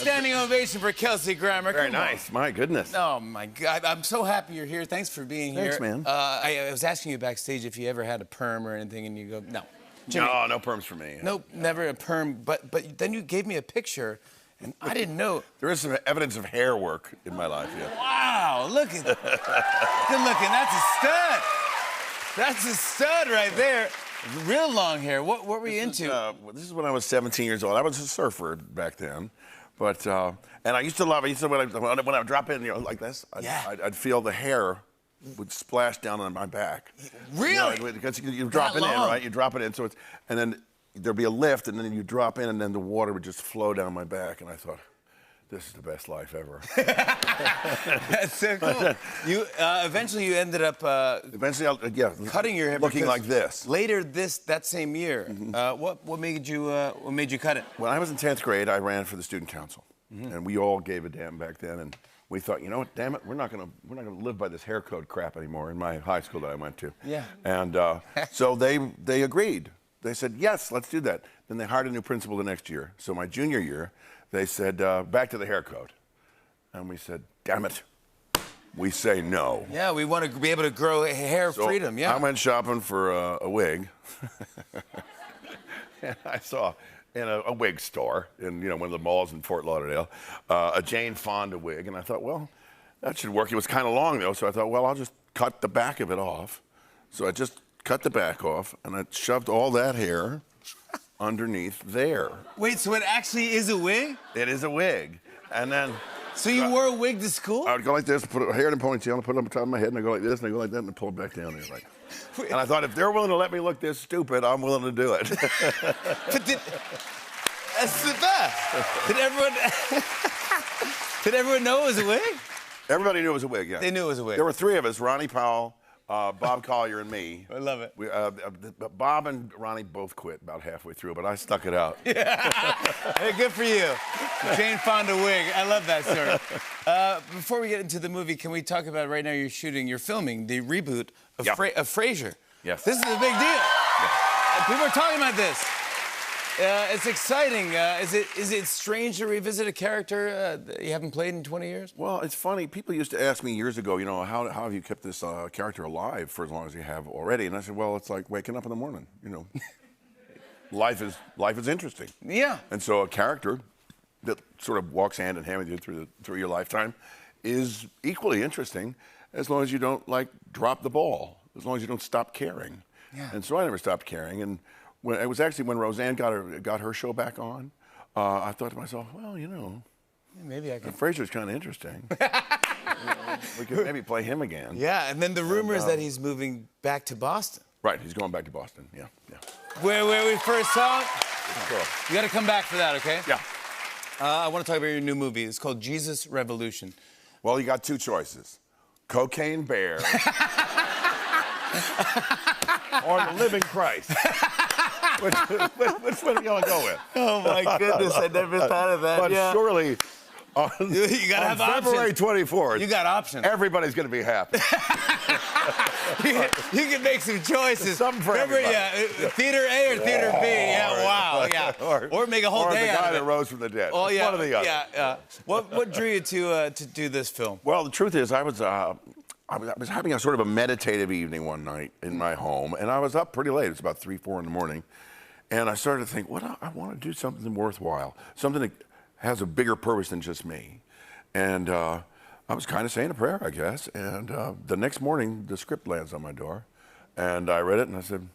Standing ovation for Kelsey Grammer. Very nice. My goodness. Oh, my God. I'm so happy you're here. Thanks for being here. Thanks, man. I was asking you backstage if you ever had a perm or anything, and you go, no. Jimmy, No perms for me. nope, never a perm. But then you gave me a picture, and I didn't know. There is some evidence of hair work in my life, yeah. Wow, look at that. Good looking. That's a stud. That's a stud right there. Real long hair. What were you into? This is when I was 17 years old. I was a surfer back then. But, and I used to love it. When I would drop in, like this, I'd feel the hair would splash down on my back. Really? Because you drop it in, right? You drop it in, and then there'd be a lift, and then you drop in, and then the water would just flow down my back. And I thought, this is the best life ever. That's so cool. Eventually you ended up cutting your hair, looking like this. Later that same year, what made you cut it? When I was in 10th grade, I ran for the student council, and we all gave a damn back then. And we thought, you know what, damn it, we're not gonna live by this hair code crap anymore in my high school that I went to. Yeah. And so they agreed. They said, yes, let's do that. Then they hired a new principal the next year. So my junior year, they said, back to the hair code. And we said, damn it, we say no. Yeah, we want to be able to grow hair freedom, yeah. I went shopping for a wig. And I saw in a wig store in one of the malls in Fort Lauderdale, a Jane Fonda wig. And I thought, well, that should work. It was kind of long, though, so I thought, well, I'll just cut the back of it off. So I just cut the back off, and I shoved all that hair underneath there. Wait, so it actually is a wig? It is a wig. And then... So you wore a wig to school? I would go like this, put a hair in a ponytail, and put it on top of my head, and I go like this, and I go like that, and I pull it back down there. Like. And I thought, if they're willing to let me look this stupid, I'm willing to do it. But that's the best. Did everyone know it was a wig? Everybody knew it was a wig, yeah. They knew it was a wig. There were three of us, Ronnie Powell, Bob Collier, and me. I love it. Bob and Ronnie both quit about halfway through, but I stuck it out. Yeah. Hey, good for you. Jane Fonda wig. I love that story. Before we get into the movie, can we talk about right now you're filming the reboot of, Frasier. Yes. This is a big deal. Yes. People are talking about this. It's exciting. Is it strange to revisit a character that you haven't played in 20 years? Well, it's funny. People used to ask me years ago, how have you kept this character alive for as long as you have already? And I said, well, it's like waking up in the morning. Life is interesting. Yeah. And so a character that sort of walks hand in hand with you through your lifetime is equally interesting as long as you don't drop the ball, as long as you don't stop caring. Yeah. And so I never stopped caring. And it was actually when Roseanne got her show back on, I thought to myself, well, maybe I can. Frasier's kind of interesting. We could maybe play him again. Yeah, and then the rumor is that he's moving back to Boston. Right, he's going back to Boston. Yeah. Where we first saw him. Cool. You got to come back for that, okay? Yeah. I want to talk about your new movie. It's called Jesus Revolution. Well, you got two choices: Cocaine Bear or The Living Christ. Which one are you going to go with? Oh, my goodness. I never thought of that. But surely, you gotta have February options. 24th, you got options. Everybody's going to be happy. You can make some choices. Something for everybody. Theater A or Theater B. Yeah, wow. Yeah. Or make a whole day out of it. Or the guy that rose from the dead. Oh, yeah. One or the other. Yeah. What drew you to do this film? Well, the truth is, I was having a sort of a meditative evening one night in my home, and I was up pretty late. It's about 3, 4 in the morning. And I started to think, I want to do something worthwhile, something that has a bigger purpose than just me. And I was kind of saying a prayer, I guess. And the next morning, the script lands on my door. And I read it, and I said,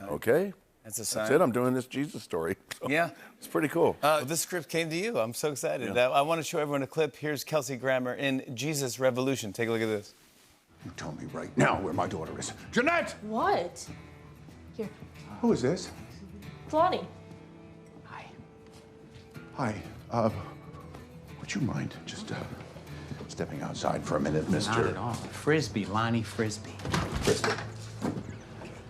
okay. That's a sign. That's it. I'm doing this Jesus story. So yeah. It's pretty cool. This script came to you. I'm so excited. Yeah. I want to show everyone a clip. Here's Kelsey Grammer in Jesus Revolution. Take a look at this. You tell me right now where my daughter is. Jeanette! What? Here. Who is this? It's Lonnie. Hi. Hi. Would you mind just stepping outside for a minute, Mr. Not at all. Frisbee, Lonnie Frisbee. Frisbee.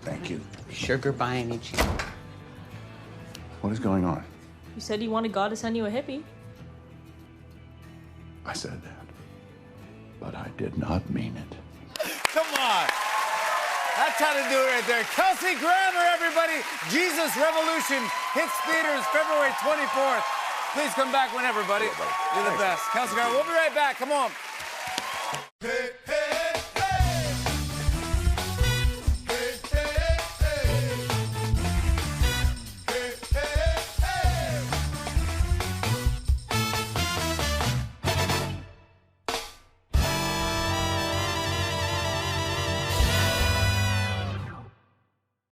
Thank you. Sugar by any chance? What is going on? You said you wanted God to send you a hippie. I said that, but I did not mean it. Come on. That's how to do it right there. Kelsey Grammer, everybody. Jesus Revolution hits theaters February 24th. Please come back whenever, buddy. You're the best. Kelsey Grammer, we'll be right back. Come on. Hey, hey.